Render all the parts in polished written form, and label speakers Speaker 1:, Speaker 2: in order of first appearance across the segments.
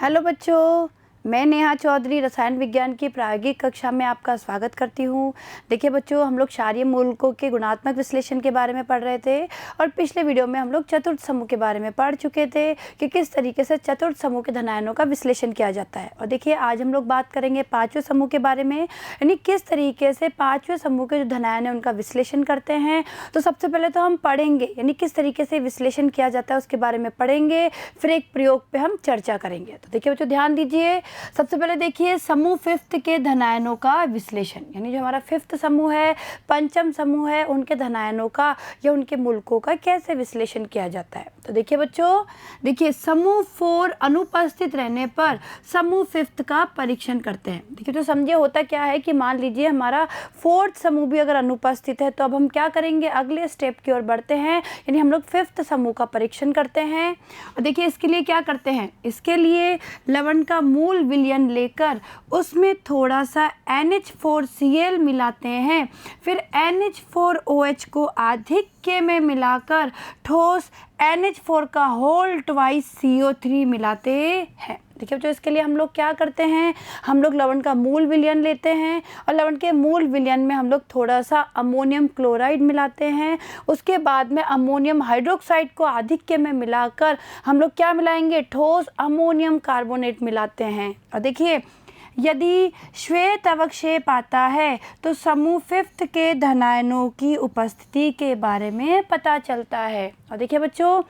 Speaker 1: Hello बच्चों, मैं नेहा चौधरी रसायन विज्ञान की प्रायोगिक कक्षा में आपका स्वागत करती हूँ। देखिए बच्चों, हम लोग क्षारीय मूलकों के गुणात्मक विश्लेषण के बारे में पढ़ रहे थे और पिछले वीडियो में हम लोग चतुर्थ समूह के बारे में पढ़ चुके थे कि किस तरीके से चतुर्थ समूह के धनायनों का विश्लेषण किया जाता है। और देखिए आज हम लोग बात करेंगे पाँचवें समूह के बारे में, यानी किस तरीके से पाँचवें समूह के जो धनायन है उनका विश्लेषण करते हैं। तो सबसे पहले तो हम पढ़ेंगे, यानी किस तरीके से विश्लेषण किया जाता है उसके बारे में पढ़ेंगे, फिर एक प्रयोग पे हम चर्चा करेंगे। तो देखिए बच्चों ध्यान दीजिए, सबसे पहले देखिए समूह फिफ्थ के धनायनों का विश्लेषण, यानी जो हमारा फिफ्थ समूह है, पंचम समूह है, उनके धनायनों का या उनके मूलकों का कैसे विश्लेषण किया जाता है। तो देखिए बच्चों, देखिए समूह 4 अनुपस्थित रहने पर समूह फिफ्थ का परीक्षण करते हैं। देखिए तो समझिए होता क्या है कि मान लीजिए हमारा फोर्थ समूह भी अगर अनुपस्थित है तो अब हम क्या करेंगे, अगले स्टेप की ओर बढ़ते हैं, यानी हम लोग फिफ्थ समूह का परीक्षण करते हैं। और देखिए इसके लिए क्या करते हैं, इसके लिए लवण का मूल विलयन लेकर उसमें थोड़ा सा NH4Cl मिलाते हैं, फिर NH4OH को आधिक्य में मिलाकर ठोस NH4 का होल ट्वाइस CO3 मिलाते हैं। देखिए बच्चों, इसके लिए हम लोग क्या करते हैं, हम लोग लवण का मूल विलयन लेते हैं और लवण के मूल विलयन में हम लोग थोड़ा सा अमोनियम क्लोराइड मिलाते हैं। उसके बाद में अमोनियम हाइड्रोक्साइड को आधिक्य में मिलाकर हम लोग क्या मिलाएंगे, ठोस अमोनियम कार्बोनेट मिलाते हैं। और देखिए यदि श्वेत अवक्षेप आता है तो समूह फिफ्थ के धनायनों की उपस्थिति के बारे में पता चलता है। और देखिए बच्चों,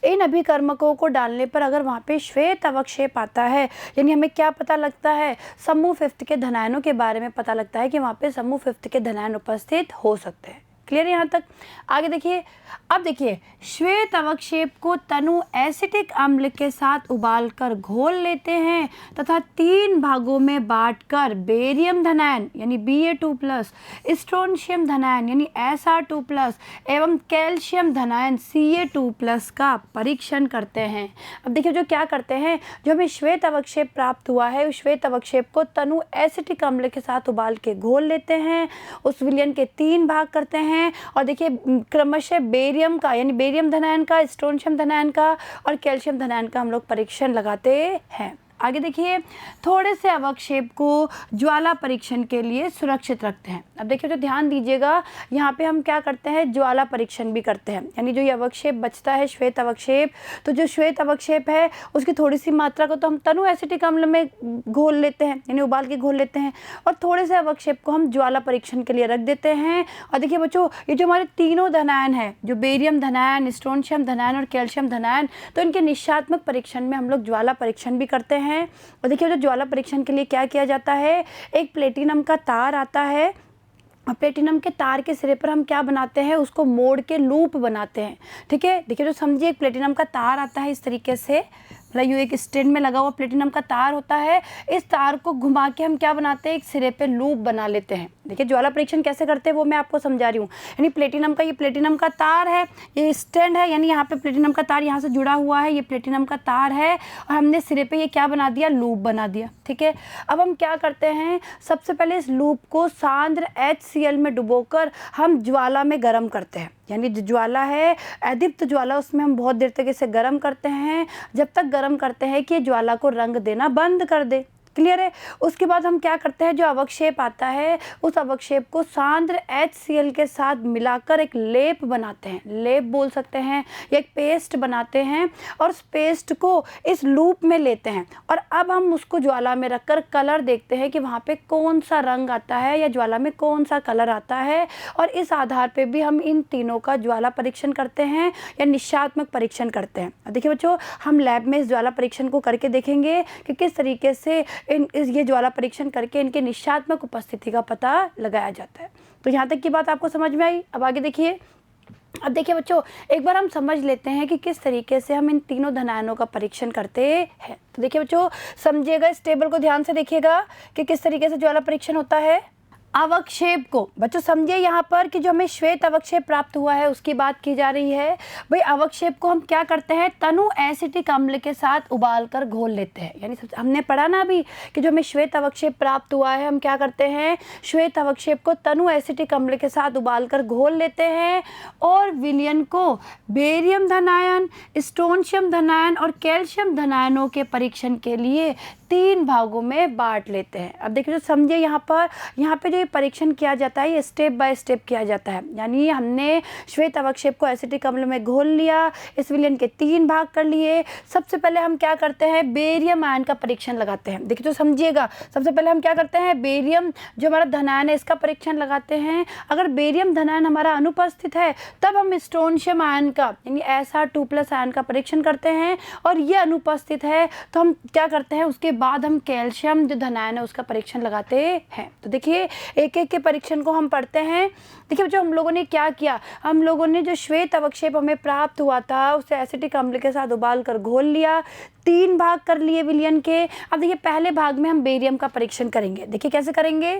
Speaker 1: इन अभिकर्मकों को डालने पर अगर वहाँ पे श्वेत अवक्षेप आता है, यानी हमें क्या पता लगता है, समूह फिफ्थ के धनायनों के बारे में पता लगता है कि वहाँ पे समूह फिफ्थ के धनायन उपस्थित हो सकते हैं। क्लियर है यहाँ तक? आगे देखिए, अब देखिए श्वेत अवक्षेप को तनु एसिटिक अम्ल के साथ उबालकर घोल लेते हैं तथा 3 भागों में बांटकर बेरियम धनायन यानी Ba2+, स्ट्रोंशियम धनायन यानी Sr2+ एवं कैल्शियम धनायन Ca2+ का परीक्षण करते हैं। अब देखिए जो क्या करते हैं, जो हमें श्वेत अवक्षेप प्राप्त हुआ है उस श्वेत अवक्षेप को तनु एसिटिक अम्ल के साथ उबाल के घोल लेते हैं, उस विलयन के 3 भाग करते हैं और देखिए क्रमशः बेरियम का यानी बेरियम धनायन का, स्ट्रोंशियम धनायन का और कैल्शियम धनायन का हम लोग परीक्षण लगाते हैं। आगे देखिए, थोड़े से अवक्षेप को ज्वाला परीक्षण के लिए सुरक्षित रखते हैं। अब देखिए तो ध्यान दीजिएगा, यहाँ पे हम क्या करते हैं, ज्वाला परीक्षण भी करते हैं, यानी जो ये अवक्षेप बचता है श्वेत अवक्षेप, तो जो श्वेत अवक्षेप है उसकी थोड़ी सी मात्रा को तो हम तनु एसिटिक अम्ल में घोल लेते हैं, यानी उबाल के घोल लेते हैं और थोड़े से अवक्षेप को हम ज्वाला परीक्षण के लिए रख देते हैं। और देखिए बच्चों, ये जो हमारे तीनों धनायन है, जो बेरियम धनायन, स्ट्रोंशियम धनायन और कैल्शियम धनायन, तो इनके निश्चात्मक परीक्षण में हम लोग ज्वाला परीक्षण भी करते हैं। और देखिए जो ज्वाला परीक्षण के लिए क्या किया जाता है, एक प्लेटिनम का तार आता है और प्लेटिनम के तार के सिरे पर हम क्या बनाते हैं, उसको मोड़ के लूप बनाते हैं। ठीक है, देखिए तो समझिए एक प्लेटिनम का तार आता है इस तरीके से, मतलब ये एक स्टैंड में लगा हुआ प्लेटिनम का तार होता है, इस तार को घुमा के हम क्या बनाते हैं, एक सिरे पे लूप बना लेते हैं। देखिए ज्वाला परीक्षण कैसे करते हैं वो मैं आपको समझा रही हूँ। यानी प्लेटिनम का, ये प्लेटिनम का तार है, ये स्टैंड है, यानी यहाँ पे प्लेटिनम का तार यहाँ से जुड़ा हुआ है, ये प्लेटिनम का तार है और हमने सिरे पे ये क्या बना दिया, लूप बना दिया। ठीक है, अब हम क्या करते हैं, सबसे पहले इस लूप को सांद्र HCl में डुबोकर हम ज्वाला में गर्म करते हैं, यानी जो ज्वाला है अदीप्त ज्वाला, उसमें हम बहुत देर तक इसे गर्म करते हैं, जब तक गर्म करते हैं कि ज्वाला को रंग देना बंद कर दे। क्लियर है? उसके बाद हम क्या करते हैं, जो अवक्षेप आता है उस अवक्षेप को सांद्र HCl के साथ मिलाकर एक लेप बनाते हैं, लेप बोल सकते हैं, एक पेस्ट बनाते हैं और उस पेस्ट को इस लूप में लेते हैं और अब हम उसको ज्वाला में रखकर कलर देखते हैं कि वहाँ पे कौन सा रंग आता है या ज्वाला में कौन सा कलर आता है, और इस आधार पे भी हम इन तीनों का ज्वाला परीक्षण करते हैं या निश्चात्मक परीक्षण करते हैं। देखिए बच्चों, हम लैब में इस ज्वाला परीक्षण को करके देखेंगे कि किस तरीके से ये ज्वाला परीक्षण करके इनके निश्चात्मक उपस्थिति का पता लगाया जाता है। तो यहाँ तक की बात आपको समझ में आई? अब आगे देखिए, अब देखिए बच्चों, एक बार हम समझ लेते हैं कि किस तरीके से हम इन तीनों धनायनों का परीक्षण करते हैं। तो देखिए बच्चों, समझिएगा, इस टेबल को ध्यान से देखिएगा कि किस तरीके से ज्वाला परीक्षण होता है। अवक्षेप को, बच्चों समझिए यहाँ पर कि जो हमें श्वेत अवक्षेप प्राप्त हुआ है उसकी बात की जा रही है। भाई अवक्षेप को हम क्या करते हैं, तनु एसिटिक अम्ल के साथ उबाल कर घोल लेते हैं। यानी हमने पढ़ा ना अभी कि जो हमें श्वेत अवक्षेप प्राप्त हुआ है हम क्या करते हैं, श्वेत अवक्षेप को तनु एसिटिक अम्ल के साथ उबाल कर घोल लेते हैं और विलयन को बेरियम धनायन, स्ट्रोंशियम धनायन और कैल्शियम धनायनों के परीक्षण के लिए 3 भागों में बांट लेते हैं। अब देखिए जो समझिए यहाँ पे जो ये परीक्षण किया जाता है ये स्टेप बाय स्टेप किया जाता है। यानी हमने श्वेत अवक्षेप को एसिटिक अम्ल में घोल लिया, इस विलयन के 3 भाग कर लिए। सबसे पहले हम क्या करते हैं, बेरियम आयन का परीक्षण लगाते हैं। देखिए तो समझिएगा, सबसे पहले हम क्या करते हैं, बेरियम जो हमारा धनायन है इसका परीक्षण लगाते हैं। अगर बेरियम धनायन हमारा अनुपस्थित है तब हम स्ट्रोंशियम आयन का यानी Sr2+ आयन का परीक्षण करते हैं, और ये अनुपस्थित है तो हम क्या करते हैं, उसके बाद हम कैल्शियम जो धनायन है उसका परीक्षण लगाते हैं। तो देखिए एक एक के परीक्षण को हम पढ़ते हैं। देखिए जो हम लोगों ने क्या किया, हम लोगों ने जो श्वेत अवक्षेप हमें प्राप्त हुआ था उसे एसिटिक अम्ल के साथ उबाल कर घोल लिया, 3 भाग कर लिए विलयन के। अब देखिए पहले भाग में हम बेरियम का परीक्षण करेंगे। देखिए कैसे करेंगे,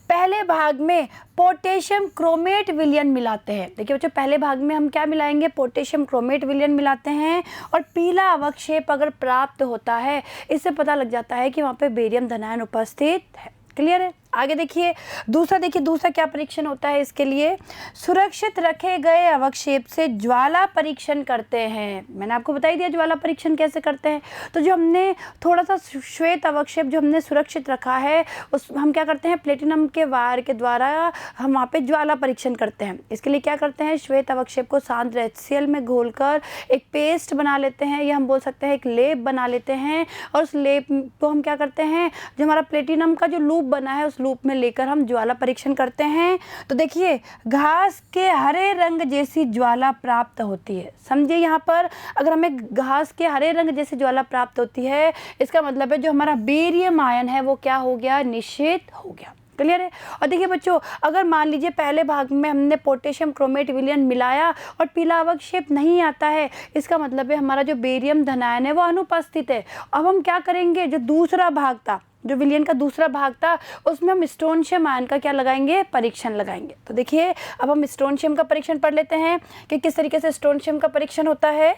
Speaker 1: पहले भाग में पोटेशियम क्रोमेट विलयन मिलाते हैं। देखिए बच्चों पहले भाग में हम क्या मिलाएंगे, पोटेशियम क्रोमेट विलयन मिलाते हैं, और पीला अवक्षेप अगर प्राप्त होता है इससे पता लग जाता है कि वहाँ पे बेरियम धनायन उपस्थित है। क्लियर है। आगे देखिए दूसरा क्या परीक्षण होता है, इसके लिए सुरक्षित रखे गए अवक्षेप से ज्वाला परीक्षण करते हैं। मैंने आपको बता ही दिया ज्वाला परीक्षण कैसे करते हैं। तो जो हमने थोड़ा सा श्वेत अवक्षेप जो हमने सुरक्षित रखा है उस हम क्या करते हैं, प्लेटिनम के वायर के द्वारा हम वहाँ पे ज्वाला परीक्षण करते हैं। इसके लिए क्या करते हैं, श्वेत अवक्षेप को सांद्र HCl में घोलकर एक पेस्ट बना लेते हैं, या हम बोल सकते हैं एक लेप बना लेते हैं, और उस लेप को हम क्या करते हैं, जो हमारा प्लेटिनम का जो लूप बना है उस लूप में लेकर हम ज्वाला परीक्षण करते हैं। तो देखिए घास के हरे रंग जैसी ज्वाला प्राप्त होती है। समझिए यहाँ पर अगर हमें घास के हरे रंग जैसी ज्वाला प्राप्त होती है इसका मतलब है जो हमारा बेरियम आयन है वो क्या हो गया, निषेध हो गया। क्लियर है। और देखिए बच्चों अगर मान लीजिए पहले भाग में हमने पोटेशियम क्रोमेट विलयन मिलाया और पीला अवक्षेप नहीं आता है, इसका मतलब है हमारा जो बेरियम धनायन है वो अनुपस्थित है। अब हम क्या करेंगे, जो दूसरा भाग था, जो विलयन का दूसरा भाग था उसमें हम स्ट्रोंशियम आयन का क्या लगाएंगे, परीक्षण लगाएंगे। तो देखिए अब हम स्ट्रोंशियम का परीक्षण पढ़ लेते हैं कि किस तरीके से स्ट्रोंशियम का परीक्षण होता है।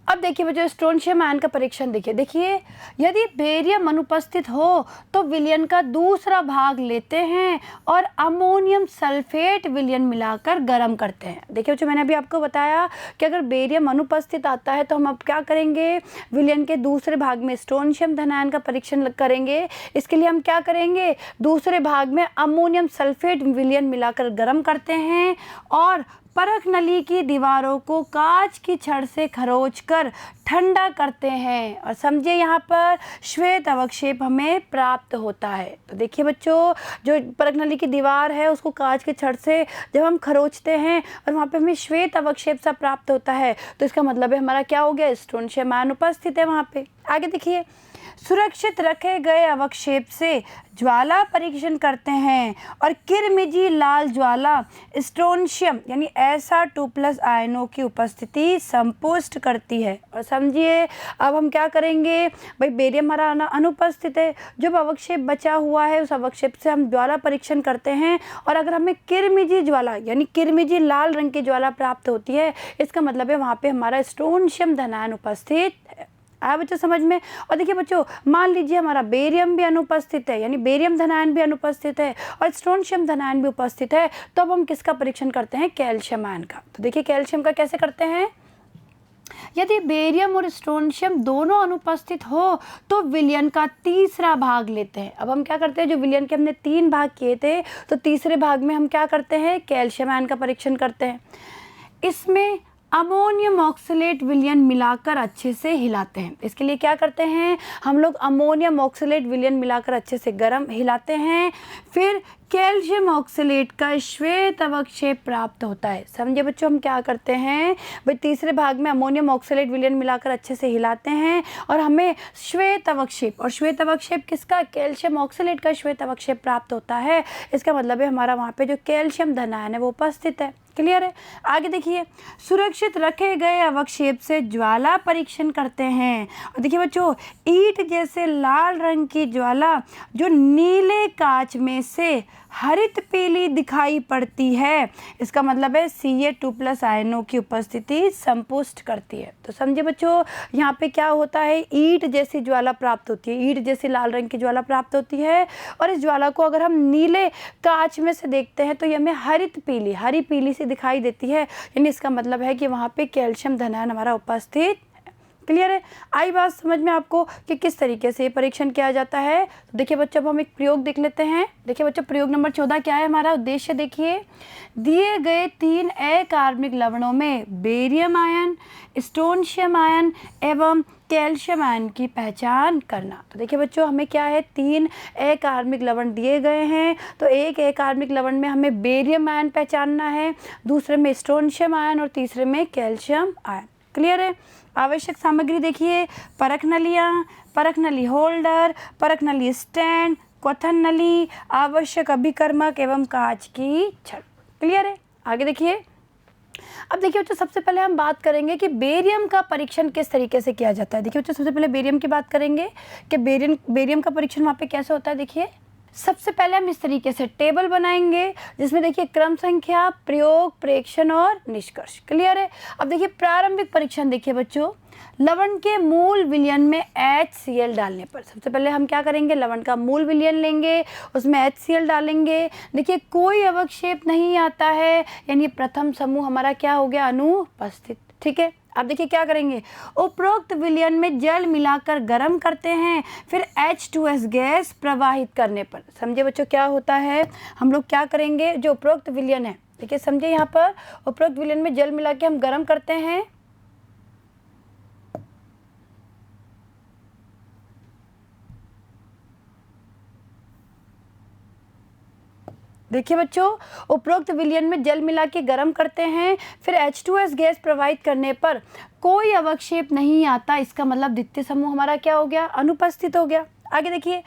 Speaker 1: अब देखिए बच्चों स्ट्रोंशियम आयन का परीक्षण देखिए यदि बेरियम अनुपस्थित हो तो विलयन का दूसरा भाग लेते हैं और अमोनियम सल्फेट विलयन मिलाकर गर्म करते हैं। देखिए बच्चों मैंने अभी आपको बताया कि अगर बेरियम अनुपस्थित आता है तो हम अब क्या करेंगे, विलयन के दूसरे भाग में स्ट्रोंशियम धनायन का परीक्षण करेंगे। इसके लिए हम क्या करेंगे, दूसरे भाग में अमोनियम सल्फेट विलयन मिलाकर गर्म करते हैं और परख नली की दीवारों को कांच की छड़ से खरोच कर ठंडा करते हैं, और समझिए यहाँ पर श्वेत अवक्षेप हमें प्राप्त होता है। तो देखिए बच्चों जो परख नली की दीवार है उसको कांच की छड़ से जब हम खरोचते हैं और वहाँ पे हमें श्वेत अवक्षेप सा प्राप्त होता है तो इसका मतलब है हमारा क्या हो गया, स्ट्रोंशियम आयन उपस्थित है वहाँ पे। आगे देखिए सुरक्षित रखे गए अवक्षेप से ज्वाला परीक्षण करते हैं और किरमिजी लाल ज्वाला स्ट्रोंशियम यानी Sr2+ आयनों की उपस्थिति संपुष्ट करती है। और समझिए अब हम क्या करेंगे, भाई बेरियम हमारा अनुपस्थित है, जो अवक्षेप बचा हुआ है उस अवक्षेप से हम ज्वाला परीक्षण करते हैं, और अगर हमें किरमिजी ज्वाला यानी किरमिजी लाल रंग की ज्वाला प्राप्त होती है इसका मतलब है वहाँ पे हमारा स्ट्रोंशियम धनायन उपस्थित है। आया बच्चों समझ में। और देखिए बच्चों मान लीजिए हमारा बेरियम भी अनुपस्थित है यानी बेरियम धनायन भी अनुपस्थित है और स्ट्रोंशियम धनायन भी उपस्थित है, तो अब हम किसका परीक्षण करते हैं, कैल्शियम आयन का। तो देखिए कैल्शियम का कैसे करते हैं, यदि बेरियम और स्ट्रोंशियम दोनों अनुपस्थित हो तो विलयन का तीसरा भाग लेते हैं। अब हम क्या करते हैं, जो विलयन के हमने 3 भाग किए थे तो तीसरे भाग में हम क्या करते हैं, कैल्शियम आयन का परीक्षण करते हैं। इसमें अमोनियम ऑक्सलेट विलयन मिलाकर अच्छे से हिलाते हैं। इसके लिए क्या करते हैं, हम लोग अमोनियम ऑक्सलेट विलयन मिलाकर अच्छे से हिलाते हैं। फिर कैल्शियम ऑक्सलेट का श्वेत अवक्षेप प्राप्त होता है। समझे बच्चों, हम क्या करते हैं भाई, तीसरे भाग में अमोनियम ऑक्सलेट विलयन मिलाकर अच्छे से हिलाते हैं और हमें श्वेत अवक्षेप, और श्वेत अवक्षेप किसका, कैल्शियम ऑक्सलेट का श्वेत अवक्षेप प्राप्त होता है। इसका मतलब है हमारा वहाँ पे जो कैल्शियम धन आयन है वो उपस्थित है। क्लियर है। आगे देखिए, सुरक्षित रखे गए अवक्षेप से ज्वाला परीक्षण करते हैं। और देखिए बच्चों, ईंट जैसे लाल रंग की ज्वाला जो नीले कांच में से हरित पीली दिखाई पड़ती है, इसका मतलब है Ca2+ आयनों की उपस्थिति संपुष्ट करती है। तो समझे बच्चों, यहाँ पे क्या होता है, ईंट जैसी ज्वाला प्राप्त होती है, ईंट जैसी लाल रंग की ज्वाला प्राप्त होती है, और इस ज्वाला को अगर हम नीले कांच में से देखते हैं तो ये हमें हरी पीली सी दिखाई देती है, यानी इसका मतलब है कि वहाँ पे कैल्शियम धन आयन हमारा उपस्थित। क्लियर है। आई बात समझ में आपको कि किस तरीके से ये परीक्षण किया जाता है। तो देखिए बच्चों, अब हम एक प्रयोग देख लेते हैं। देखिए बच्चों, प्रयोग नंबर 14 क्या है हमारा उद्देश्य, देखिए, दिए गए 3 अकार्बनिक लवणों में बेरियम आयन, स्ट्रोंशियम आयन एवं कैल्शियम आयन की पहचान करना। तो देखिए बच्चों, हमें क्या है, 3 अकार्बनिक लवण दिए गए हैं, तो एक अकार्बनिक लवण में हमें बेरियम आयन पहचानना है, दूसरे में स्ट्रोंशियम आयन और तीसरे में कैल्शियम आयन। क्लियर है। आवश्यक सामग्री देखिए, परख नलियाँ, परख नली होल्डर, परख नली स्टैंड, क्वथन नली, आवश्यक अभिकर्मक एवं कांच की छड़। क्लियर है। आगे देखिए, अब देखिए बच्चों, सबसे पहले हम बात करेंगे कि बेरियम का परीक्षण किस तरीके से किया जाता है। देखिए बच्चों, सबसे पहले बेरियम की बात करेंगे कि बेरियम का परीक्षण वहाँ पे कैसे होता है। देखिए, सबसे पहले हम इस तरीके से टेबल बनाएंगे जिसमें देखिए क्रम संख्या, प्रयोग, प्रेक्षण और निष्कर्ष। क्लियर है। अब देखिए प्रारंभिक परीक्षण, देखिए बच्चों, लवण के मूल विलयन में HCl डालने पर सबसे पहले हम क्या करेंगे, लवण का मूल विलयन लेंगे, उसमें HCl डालेंगे। देखिए कोई अवक्षेप नहीं आता है, यानी प्रथम समूह हमारा क्या हो गया, अनुपस्थित। ठीक है। अब देखिए क्या करेंगे, उपरोक्त विलयन में जल मिलाकर गर्म करते हैं, फिर H2S गैस प्रवाहित करने पर, समझे बच्चों क्या होता है, हम लोग क्या करेंगे, जो उपरोक्त विलयन है, देखिए समझे, यहाँ पर उपरोक्त विलयन में जल मिला के हम गर्म करते हैं। देखिए बच्चों, उपरोक्त विलयन में जल मिला के गर्म करते हैं, फिर H2S गैस प्रवाहित करने पर कोई अवक्षेप नहीं आता, इसका मतलब द्वितीय समूह हमारा क्या हो गया, अनुपस्थित हो गया। आगे देखिए,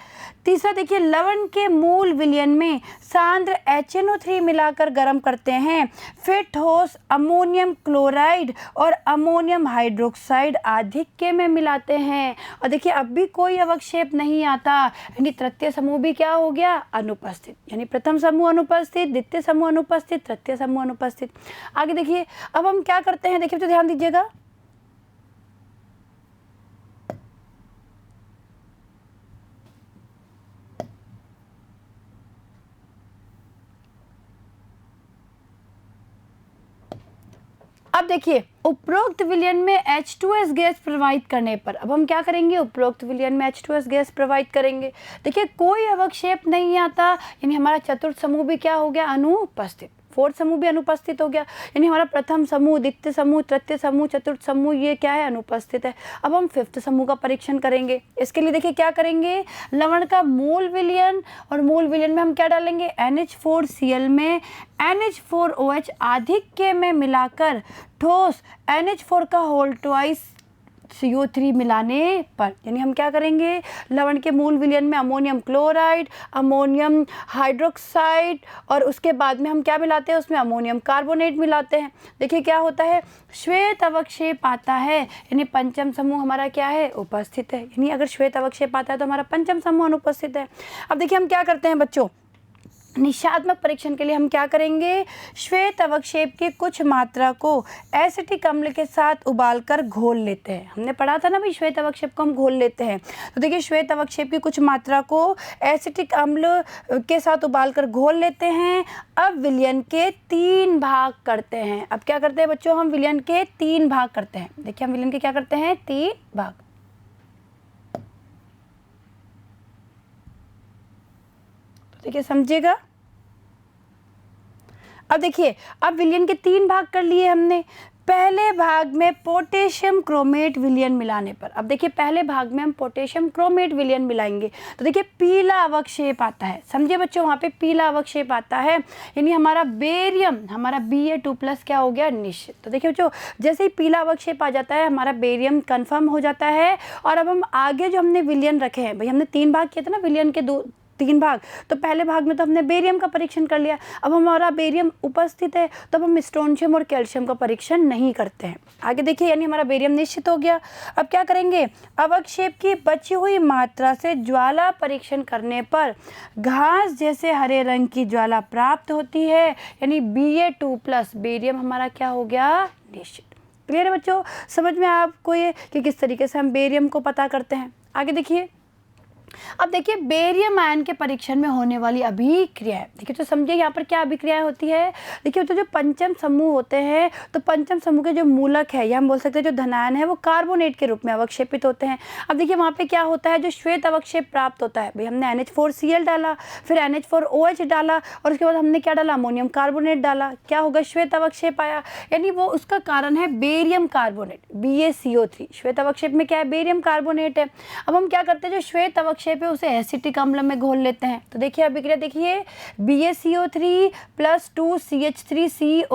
Speaker 1: तीसरा देखिए, लवण के मूल विलयन में सांद्र HNO3 मिलाकर गर्म करते हैं, फिर ठोस अमोनियम क्लोराइड और अमोनियम हाइड्रोक्साइड आधिक्य में मिलाते हैं, और देखिए अब भी कोई अवक्षेप नहीं आता, यानी तृतीय समूह भी क्या हो गया, अनुपस्थित। यानी प्रथम समूह अनुपस्थित, द्वितीय समूह अनुपस्थित, तृतीय समूह अनुपस्थित। आगे देखिए, अब हम क्या करते हैं, देखिए तो ध्यान दीजिएगा, अब देखिए उपरोक्त विलयन में H2S गैस प्रवाहित करने पर, अब हम क्या करेंगे, उपरोक्त विलयन में H2S गैस प्रवाहित करेंगे। देखिए कोई अवक्षेप नहीं आता, यानी हमारा चतुर्थ समूह भी क्या हो गया, अनुपस्थित। फोर्थ समूह भी अनुपस्थित हो गया, यानी हमारा प्रथम समूह, द्वितीय समूह, तृतीय समूह, चतुर्थ समूह ये क्या है, अनुपस्थित है। अब हम फिफ्थ समूह का परीक्षण करेंगे। इसके लिए देखिए क्या करेंगे, लवण का मूल विलयन, और मूल विलयन में हम क्या डालेंगे, NH4Cl में NH4OH आधिक्य में मिलाकर ठोस NH4 का होल ट्वाइस CO3 मिलाने पर, यानी हम क्या करेंगे, लवण के मूल विलयन में अमोनियम क्लोराइड, अमोनियम हाइड्रोक्साइड, और उसके बाद में हम क्या मिलाते हैं, उसमें अमोनियम कार्बोनेट मिलाते हैं। देखिए क्या होता है, श्वेत अवक्षेप आता है, यानी पंचम समूह हमारा क्या है, उपस्थित है। यानी अगर श्वेत अवक्षेप आता है तो हमारा पंचम समूह अनुपस्थित है। अब देखिए हम क्या करते हैं बच्चों, निशात्मक परीक्षण के लिए हम क्या करेंगे, श्वेत अवक्षेप की कुछ मात्रा को एसिटिक अम्ल के साथ उबालकर घोल लेते हैं। हमने पढ़ा था ना भाई, श्वेत अवक्षेप को हम घोल लेते हैं। तो देखिए श्वेत अवक्षेप की कुछ मात्रा को एसिटिक अम्ल के साथ उबालकर घोल लेते हैं। अब विलयन के 3 भाग करते हैं। अब क्या करते हैं बच्चों, हम विलयन के 3 भाग करते हैं। देखिए हम विलयन के क्या करते हैं, 3 भाग। देखिए समझिएगा, अब देखिए अब विलयन के 3 भाग कर लिए हमने, पहले भाग में पोटेशियम क्रोमेट विलयन मिलाने पर, अब देखिए पहले भाग में हम पोटेशियम क्रोमेट विलयन मिलाएंगे तो देखिए पीला अवक्षेप आता है, समझिए बच्चों वहाँ पे पीला अवक्षेप आता है, यानी हमारा बेरियम, हमारा Ba2+ क्या हो गया, निश्चित। तो देखिए बच्चों जैसे ही पीला अवक्षेप आ जाता है हमारा बेरियम कन्फर्म हो जाता है। और अब हम आगे जो हमने विलयन रखे हैं, भाई हमने 3 भाग किए थे ना विलयन के, 3 भाग, तो पहले भाग में तो हमने बेरियम का परीक्षण कर लिया, अब हमारा बेरियम उपस्थित है तो अब हम स्ट्रोंशियम और कैल्शियम का परीक्षण नहीं करते हैं। आगे देखिए यानी हमारा बेरियम निश्चित हो गया। अब क्या करेंगे, अवक्षेप की बची हुई मात्रा से ज्वाला परीक्षण करने पर घास जैसे हरे रंग की ज्वाला प्राप्त होती है, यानी Ba2+ बेरियम हमारा क्या हो गया, निश्चित। क्लियर है बच्चों, समझ में आपको ये कि किस तरीके से हम बेरियम को पता करते हैं। आगे देखिए, अब देखिए बेरियम आयन के परीक्षण में होने वाली अभिक्रिया है, देखिए तो समझिए यहाँ पर क्या अभिक्रिया होती है। देखिए तो जो पंचम समूह होते हैं, तो पंचम समूह के जो मूलक है या हम बोल सकते हैं जो धनायन है वो कार्बोनेट के रूप में अवक्षेपित होते हैं। अब देखिए वहाँ पे क्या होता है, जो श्वेत अवक्षेप प्राप्त होता है, भाई हमने NH4Cl डाला, फिर NH4OH डाला और उसके बाद हमने क्या डाला, अमोनियम कार्बोनेट डाला, क्या होगा, श्वेत अवक्षेप आया, यानी वो उसका कारण है बेरियम कार्बोनेट, BaCO3। श्वेत अवक्षेप में क्या है, बेरियम कार्बोनेट है। अब हम क्या करते हैं, जो श्वेत अवक्षेप है उसे एसिटिक अम्ल में घोल लेते हैं, तो देखिए अभिक्रिया देखिए BaCO3 + 2CH3COOH,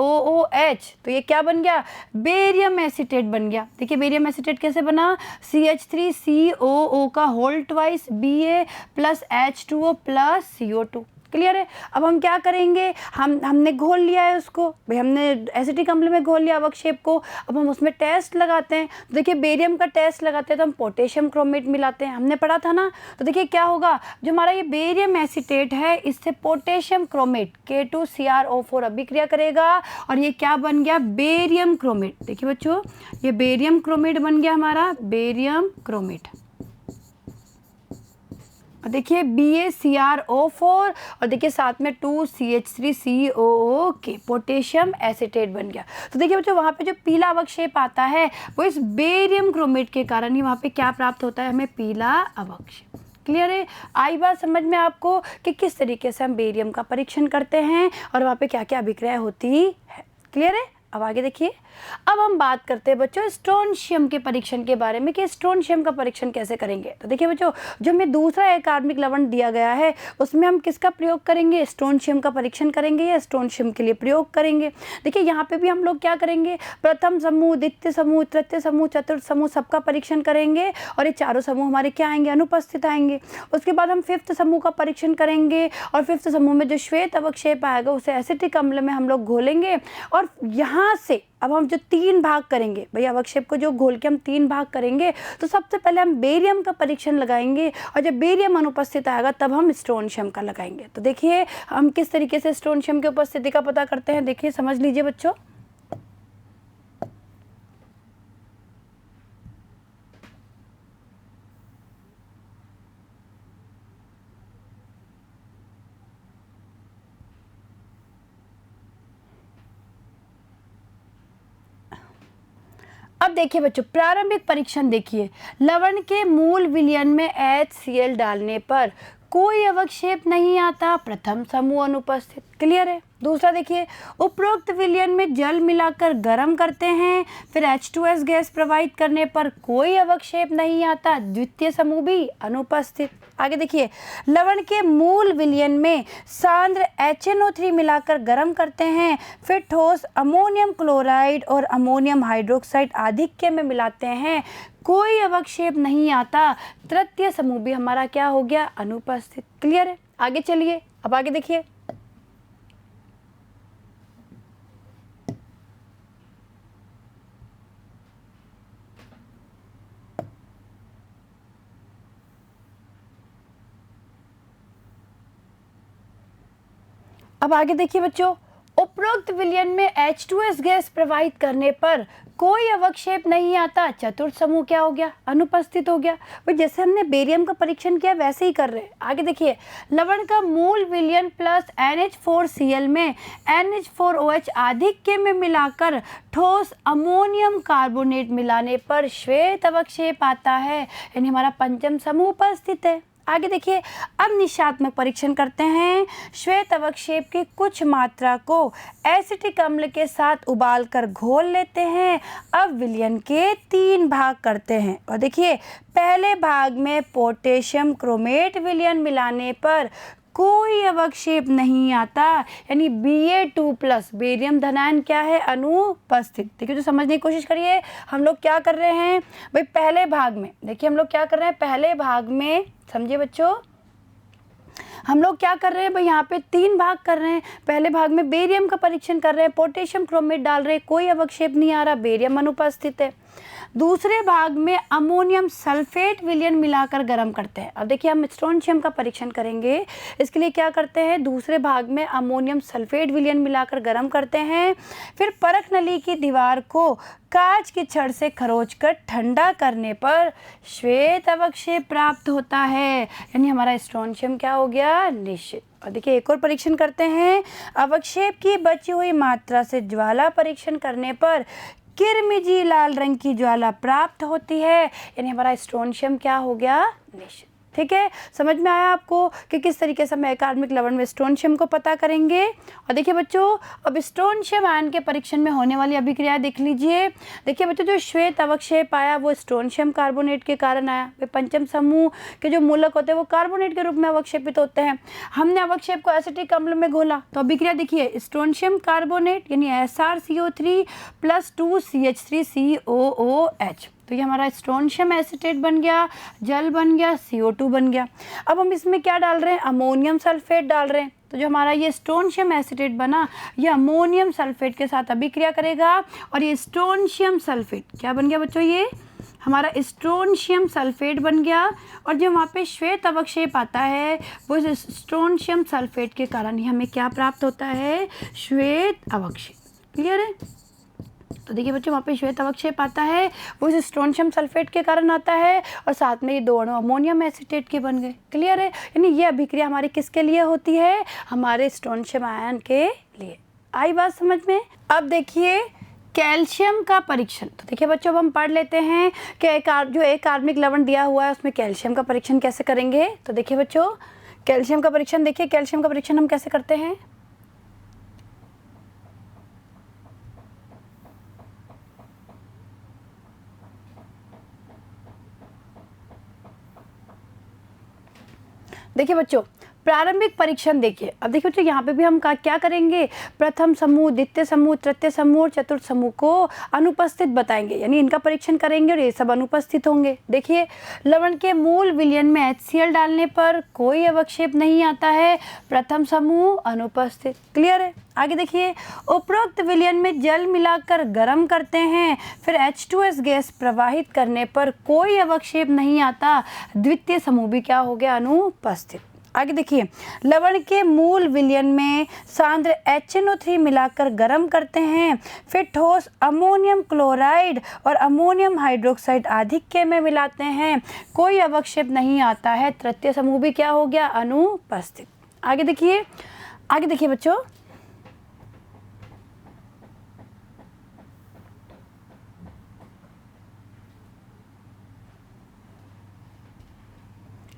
Speaker 1: तो ये क्या बन गया, बेरियम एसीटेट बन गया। देखिए बेरियम एसीटेट कैसे बना, CH3COO का whole twice Ba + H2O + CO2। Clear है। अब हम क्या करेंगे, हमने घोल लिया है उसको, भाई हमने एसिटिक अम्ल में घोल लिया अवक्षेप को, अब हम उसमें टेस्ट लगाते हैं। तो देखिए बेरियम का टेस्ट लगाते हैं तो हम पोटेशियम क्रोमेट मिलाते हैं, हमने पढ़ा था ना। तो देखिए क्या होगा, जो हमारा ये बेरियम एसीटेट है इससे पोटेशियम क्रोमेट K2CrO4 अभिक्रिया करेगा और ये क्या बन गया, बेरियम क्रोमेट। देखिए बच्चों ये बेरियम क्रोमेट बन गया हमारा, बेरियम क्रोमेट। देखिए BaCrO4 और देखिए साथ में 2CH3COO पोटेशियम एसीटेट बन गया। तो देखिए बच्चों वहाँ पे जो पीला अवक्षेप आता है वो इस बेरियम क्रोमेट के कारण ही वहाँ पे क्या प्राप्त होता है, हमें पीला अवक्षेप। क्लियर है, आई बात समझ में आपको कि किस तरीके से हम बेरियम का परीक्षण करते हैं और वहाँ पे क्या क्या अभिक्रिया होती है। क्लियर है। अब आगे देखिए, अब हम बात करते हैं बच्चों स्ट्रोंशियम के परीक्षण के बारे में कि स्ट्रोंशियम का परीक्षण कैसे करेंगे। तो देखिए बच्चों जो हमें दूसरा अकार्बनिक लवण दिया गया है उसमें हम किसका प्रयोग करेंगे, स्ट्रोंशियम का परीक्षण करेंगे या स्ट्रोंशियम के लिए प्रयोग करेंगे। देखिए यहाँ पे भी हम लोग क्या करेंगे, प्रथम समूह, द्वितीय समूह, तृतीय समूह, चतुर्थ समूह सबका परीक्षण करेंगे और ये चारों समूह हमारे क्या आएंगे, अनुपस्थित आएंगे। उसके बाद हम 5th समूह का परीक्षण करेंगे और 5th समूह में जो श्वेत अवक्षेप आएगा उसे एसिटिक अम्ल में हम लोग घोलेंगे और यहाँ से अब हम जो 3 भाग करेंगे, भाई अवक्षेप को जो घोल के हम 3 भाग करेंगे तो सबसे पहले हम बेरियम का परीक्षण लगाएंगे और जब बेरियम अनुपस्थित आएगा तब हम स्ट्रोंशियम का लगाएंगे। तो देखिए हम किस तरीके से स्ट्रोंशियम की उपस्थिति का पता करते हैं, देखिए समझ लीजिए बच्चों। अब देखिए बच्चों प्रारंभिक परीक्षण देखिए, लवण के मूल विलयन में HCl डालने पर कोई अवक्षेप नहीं आता, प्रथम समूह अनुपस्थित। क्लियर है। दूसरा देखिए, उपरोक्त विलयन में जल मिलाकर गर्म करते हैं, फिर H2S गैस प्रवाहित करने पर कोई अवक्षेप नहीं आता, द्वितीय समूह भी अनुपस्थित। आगे देखिए, लवण के मूल विलयन में सांद्र HNO3 मिलाकर गर्म करते हैं, फिर ठोस अमोनियम क्लोराइड और अमोनियम हाइड्रोक्साइड आधिक्य में मिलाते हैं, कोई अवक्षेप नहीं आता, तृतीय समूह भी हमारा क्या हो गया, अनुपस्थित। क्लियर है। आगे चलिए, अब आगे देखिए, अब आगे देखिए बच्चों, उपरोक्त विलयन में H2S गैस प्रवाहित करने पर कोई अवक्षेप नहीं आता, चतुर्थ समूह क्या हो गया, अनुपस्थित हो गया। भाई जैसे हमने बेरियम का परीक्षण किया वैसे ही कर रहे हैं। आगे देखिए, लवण का मूल विलयन प्लस NH4Cl में NH4OH आधिक्य में मिलाकर ठोस अमोनियम कार्बोनेट मिलाने पर श्वेत अवक्षेप आता है, यानी हमारा पंचम समूह उपस्थित है। आगे देखिए, अब निशात्मक परीक्षण करते हैं। श्वेत अवक्षेप की कुछ मात्रा को एसिटिक अम्ल के साथ उबालकर घोल लेते हैं। अब विलयन के 3 भाग करते हैं और देखिए, पहले भाग में पोटेशियम क्रोमेट विलयन मिलाने पर कोई अवक्षेप नहीं आता, यानी Ba2+ बेरियम धनायन क्या है, अनुपस्थित। देखिए तो समझने की कोशिश करिए, हम लोग क्या कर रहे हैं भाई, पहले भाग में देखिए हम लोग क्या कर रहे हैं, पहले भाग में समझिए बच्चों, हम लोग क्या कर रहे हैं भाई, यहाँ पे 3 भाग कर रहे हैं। पहले भाग में बेरियम का परीक्षण कर रहे हैं, पोटेशियम क्रोमेट डाल रहे हैं, कोई अवक्षेप नहीं आ रहा, बेरियम अनुपस्थित है। दूसरे भाग में अमोनियम सल्फेट विलयन मिलाकर गर्म करते हैं। अब देखिए हम स्ट्रोंशियम का परीक्षण करेंगे, इसके लिए क्या करते हैं, दूसरे भाग में अमोनियम सल्फेट विलयन मिलाकर गर्म करते हैं। फिर परख नली की दीवार को कांच की छड़ से खरोंचकर ठंडा करने पर श्वेत अवक्षेप प्राप्त होता है, यानी हमारा स्ट्रोंशियम क्या हो गया, निश्चित। और देखिए एक और परीक्षण करते हैं। अवक्षेप की बची हुई मात्रा से ज्वाला परीक्षण करने पर किरमिजी लाल रंग की ज्वाला प्राप्त होती है, यानी हमारा स्ट्रोंशियम क्या हो गया, निश्चित। ठीक है, समझ में आया आपको कि किस तरीके से हम अकार्बनिक लवण में स्ट्रोंशियम को पता करेंगे। और देखिए बच्चों, अब स्ट्रोंशियम आयन के परीक्षण में होने वाली अभिक्रिया देख लीजिए। देखिए बच्चों, जो श्वेत अवक्षेप आया वो स्ट्रोंशियम कार्बोनेट के कारण आया। वे पंचम समूह के जो मूलक होते हैं वो कार्बोनेट के रूप में अवक्षेपित होते हैं। हमने अवक्षेप को एसिटिक अम्ल में घोला तो अभिक्रिया देखिए, स्ट्रोंशियम कार्बोनेट यानी SrCO3 + 2CH3COOH, तो ये हमारा स्ट्रोंशियम एसिटेट बन गया, जल बन गया, CO2 बन गया। अब हम इसमें क्या डाल रहे हैं, अमोनियम सल्फेट डाल रहे हैं। तो जो हमारा ये स्ट्रोंशियम एसिटेट बना, ये अमोनियम सल्फेट के साथ अभिक्रिया करेगा और ये स्ट्रोंशियम सल्फेट क्या बन गया बच्चों, ये हमारा स्ट्रोंशियम सल्फेट बन गया। और जो वहाँ पे श्वेत अवक्षेप आता है वो इस स्ट्रोंशियम सल्फेट के कारण ही हमें क्या प्राप्त होता है, श्वेत अवक्षेप। क्लियर है? तो देखिए बच्चों, वहाँ पे श्वेत अवक्षेप आता है वो इस स्ट्रोंशियम सल्फेट के कारण आता है और साथ में ये 2 अणु अमोनियम एसिटेट के बन गए। क्लियर है? यानी ये अभिक्रिया हमारी किसके लिए होती है, हमारे स्ट्रोंशियम आयन के लिए। आई बात समझ में? अब देखिए कैल्शियम का परीक्षण। तो देखिए बच्चों, अब हम पढ़ लेते हैं कि जो एक कार्बनिक लवण दिया हुआ है उसमें कैल्शियम का परीक्षण कैसे करेंगे। तो देखिए बच्चों, कैल्शियम का परीक्षण देखिए, कैल्शियम का परीक्षण हम कैसे करते हैं। देखिए बच्चों, प्रारंभिक परीक्षण देखिए। अब देखिए बच्चों, यहाँ पे भी हम क्या करेंगे, प्रथम समूह, द्वितीय समूह, तृतीय समूह और चतुर्थ समूह को अनुपस्थित बताएंगे, यानी इनका परीक्षण करेंगे और ये सब अनुपस्थित होंगे। देखिए, लवण के मूल विलयन में HCl डालने पर कोई अवक्षेप नहीं आता है, प्रथम समूह अनुपस्थित। क्लियर है? आगे देखिए, उपरोक्त विलयन में जल मिलाकर गर्म करते हैं, फिर H2S गैस प्रवाहित करने पर कोई अवक्षेप नहीं आता, द्वितीय समूह भी क्या हो गया, अनुपस्थित। आगे देखिए, लवण के मूल विलयन में सांद्र HNO3 मिलाकर गर्म करते हैं, फिर ठोस अमोनियम क्लोराइड और अमोनियम हाइड्रोक्साइड आधिक्य में मिलाते हैं, कोई अवक्षेप नहीं आता है, तृतीय समूह भी क्या हो गया, अनुपस्थित। आगे देखिए, आगे देखिए बच्चों,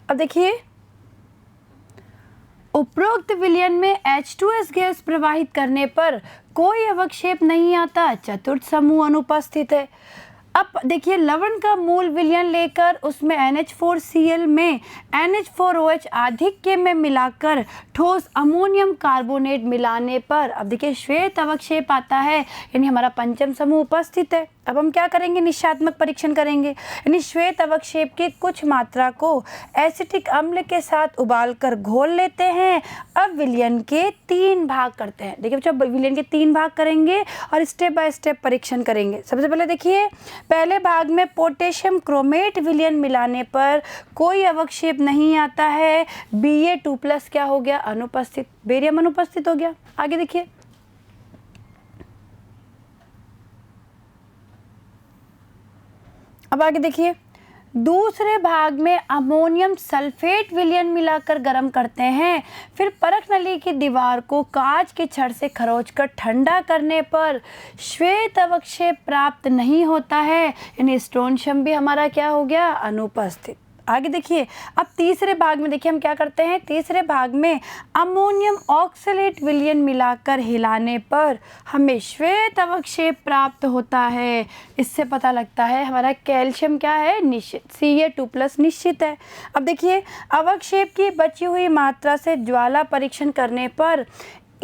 Speaker 1: अब देखिए, उपरोक्त विलयन में H2S गैस प्रवाहित करने पर कोई अवक्षेप नहीं आता, चतुर्थ समूह अनुपस्थित है। अब देखिए, लवण का मूल विलयन लेकर उसमें NH4Cl में NH4OH आधिक्य में मिलाकर ठोस अमोनियम कार्बोनेट मिलाने पर अब देखिए श्वेत अवक्षेप आता है, यानी हमारा पंचम समूह उपस्थित है। अब हम क्या करेंगे, निशात्मक परीक्षण करेंगे, यानी श्वेत अवक्षेप की कुछ मात्रा को एसिटिक अम्ल के साथ उबालकर घोल लेते हैं। अब विलयन के 3 भाग करते हैं। देखिए बच्चों, विलयन के 3 भाग करेंगे और स्टेप बाय स्टेप परीक्षण करेंगे। सबसे पहले देखिए, पहले भाग में पोटेशियम क्रोमेट विलयन मिलाने पर कोई अवक्षेप नहीं आता है, Ba2+ क्या हो गया, अनुपस्थित, बेरियम अनुपस्थित हो गया। आगे देखिए, अब आगे देखिए, दूसरे भाग में अमोनियम सल्फेट विलयन मिलाकर गर्म करते हैं, फिर परख नली की दीवार को कांच के छड़ से खरोंचकर ठंडा करने पर श्वेत अवक्षेप प्राप्त नहीं होता है, यानी स्ट्रोंशियम भी हमारा क्या हो गया, अनुपस्थित। आगे देखिए, अब तीसरे भाग में देखिए हम क्या करते हैं, तीसरे भाग में अमोनियम ऑक्सलेट विलयन मिलाकर हिलाने पर हमें श्वेत अवक्षेप प्राप्त होता है। इससे पता लगता है हमारा कैल्शियम क्या है, निश्चित, Ca2+ निश्चित है। अब देखिए, अवक्षेप की बची हुई मात्रा से ज्वाला परीक्षण करने पर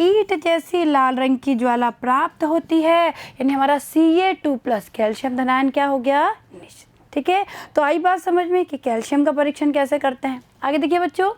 Speaker 1: ईंट जैसी लाल रंग की ज्वाला प्राप्त होती है, यानी हमारा Ca2+ कैल्शियम धनायन क्या हो गया, निश्चित। ठीक है, तो आई बात समझ में कि कैल्शियम का परीक्षण कैसे करते हैं। आगे देखिए बच्चों,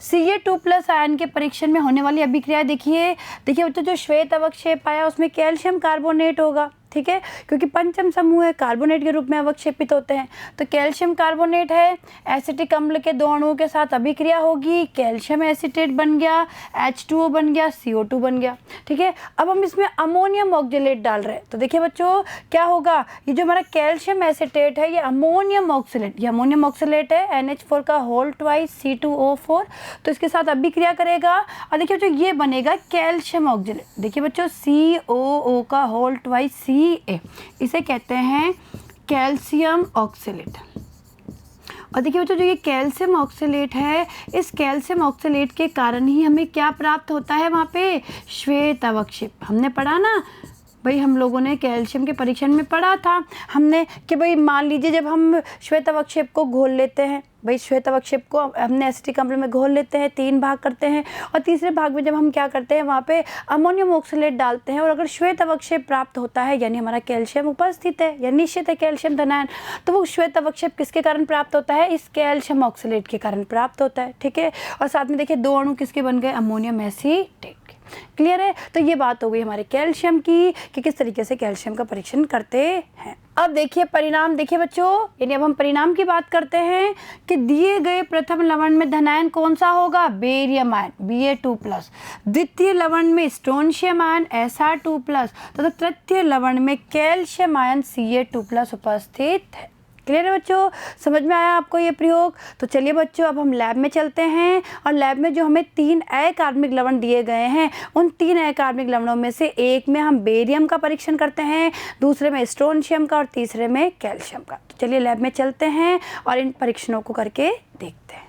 Speaker 1: Ca2+ आयन के परीक्षण में होने वाली अभिक्रिया देखिए बच्चों, जो श्वेत अवक्षेप आया उसमें कैल्शियम कार्बोनेट होगा, ठीक है, क्योंकि पंचम समूह है, कार्बोनेट के रूप में अवक्षेपित होते हैं। तो कैल्शियम कार्बोनेट है, एसिटिक अम्ल के 2 अणुओं के साथ अभिक्रिया होगी, कैल्शियम एसिटेट बन गया, H2O बन गया, CO2 बन गया। ठीक है, अब हम इसमें अमोनियम ऑक्जेलेट डाल रहे हैं, तो देखिए बच्चों क्या होगा, ये जो हमारा कैल्शियम एसिटेट है ये अमोनियम ऑक्जेलेट, ये अमोनियम ऑक्जेलेट है, NH4 का होल ट्वाइस C2O4, तो इसके साथ अभिक्रिया करेगा और देखिए बच्चों ये बनेगा कैल्शियम ऑक्जेलेट। देखिए बच्चों, COO का होल ट्वाइस Ca, इसे कहते हैं कैल्शियम ऑक्सेलेट। और देखिए बच्चों, जो ये कैल्शियम ऑक्सेलेट है, इस कैल्शियम ऑक्सेलेट के कारण ही हमें क्या प्राप्त होता है, वहाँ पे श्वेत अवक्षेप। हमने पढ़ा ना भाई, हम लोगों ने कैल्शियम के परीक्षण में पढ़ा था हमने कि भाई मान लीजिए जब हम श्वेत अवक्षेप को घोल लेते हैं, भाई श्वेत अवक्षेप को हमने एसिटिक अम्ल में घोल लेते हैं, 3 भाग करते हैं और तीसरे भाग में जब हम क्या करते हैं वहाँ पे अमोनियम ऑक्सलेट डालते हैं और अगर श्वेत अवक्षेप प्राप्त होता है यानी हमारा कैल्शियम उपस्थित है या निश्चित है कैल्शियम धनायन, तो वो श्वेत अवक्षेप किसके कारण प्राप्त होता है, इस कैल्शियम ऑक्सलेट के कारण प्राप्त होता है। ठीक है, और साथ में देखिए 2 अणु किसके बन गए, अमोनियम एसिटेट। क्लियर है, तो ये बात हो गई हमारे कैल्शियम की कि किस तरीके से कैल्शियम का परीक्षण करते हैं। अब देखिए परिणाम, देखिए बच्चों, यानी अब हम परिणाम की बात करते हैं कि दिए गए प्रथम लवण में धनायन कौन सा होगा, बेरियम आयन Ba2+, द्वितीय लवण में स्ट्रोंशियम आयन Sr2+, तथा तृतीय लवण में कैल्शियम आयन Ca2+ उपस्थित है। क्लियर है बच्चों, समझ में आया आपको ये प्रयोग। तो चलिए बच्चों, अब हम लैब में चलते हैं और लैब में जो हमें 3 अकार्बनिक लवण दिए गए हैं, उन 3 अकार्बनिक लवणों में से एक में हम बेरियम का परीक्षण करते हैं, दूसरे में स्ट्रोंशियम का और तीसरे में कैल्शियम का। तो चलिए लैब में चलते हैं और इन परीक्षणों को करके देखते हैं।